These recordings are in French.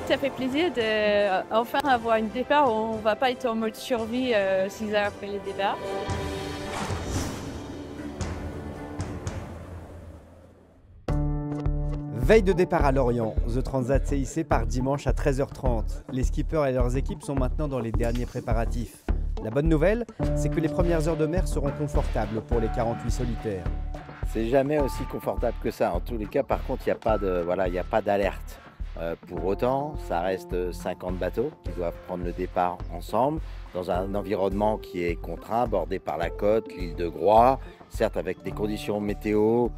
ça fait plaisir de enfin avoir une départ où on va pas être en mode survie 6 heures après le départ. Veille de départ à Lorient, The Transat CIC part dimanche à 13h30. Les skippers et leurs équipes sont maintenant dans les derniers préparatifs. La bonne nouvelle, c'est que les premières heures de mer seront confortables pour les 48 solitaires. C'est jamais aussi confortable que ça. En tous les cas, par contre, il n'y a pas d'alerte. Pour autant, ça reste 50 bateaux qui doivent prendre le départ ensemble dans un environnement qui est contraint, bordé par la côte, l'île de Groix, certes avec des conditions météo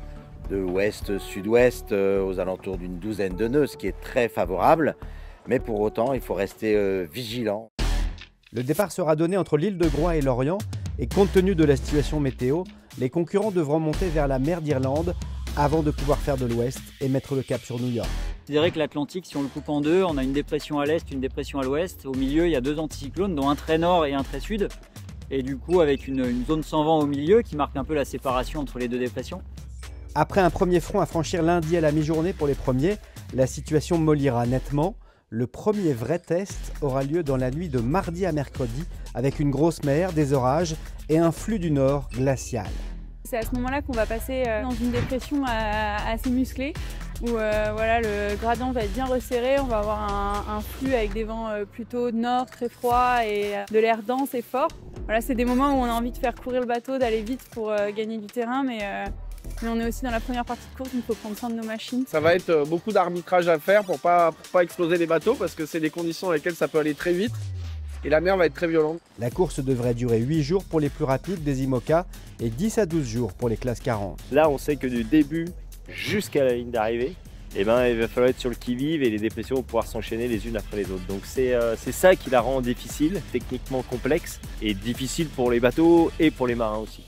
de ouest-sud-ouest aux alentours d'une douzaine de nœuds, ce qui est très favorable. Mais pour autant, il faut rester vigilant. Le départ sera donné entre l'île de Groix et Lorient et compte tenu de la situation météo, les concurrents devront monter vers la mer d'Irlande avant de pouvoir faire de l'ouest et mettre le cap sur New York. Je dirais que l'Atlantique, si on le coupe en deux, on a une dépression à l'est, une dépression à l'ouest. Au milieu, il y a deux anticyclones, dont un très nord et un très sud. Et du coup, avec une zone sans vent au milieu qui marque un peu la séparation entre les deux dépressions. Après un premier front à franchir lundi à la mi-journée pour les premiers, la situation mollira nettement. Le premier vrai test aura lieu dans la nuit de mardi à mercredi avec une grosse mer, des orages et un flux du nord glacial. C'est à ce moment-là qu'on va passer dans une dépression assez musclée où le gradient va être bien resserré, on va avoir un flux avec des vents plutôt nord, très froid et de l'air dense et fort. Voilà, c'est des moments où on a envie de faire courir le bateau, d'aller vite pour gagner du terrain, mais on est aussi dans la première partie de course, donc il faut prendre soin de nos machines. Ça va être beaucoup d'arbitrage à faire pour pas exploser les bateaux parce que c'est des conditions dans lesquelles ça peut aller très vite et la mer va être très violente. La course devrait durer 8 jours pour les plus rapides des IMOCA et 10 à 12 jours pour les classes 40. Là, on sait que du début jusqu'à la ligne d'arrivée, il va falloir être sur le qui-vive et les dépressions vont pouvoir s'enchaîner les unes après les autres. Donc c'est ça qui la rend difficile, techniquement complexe et difficile pour les bateaux et pour les marins aussi.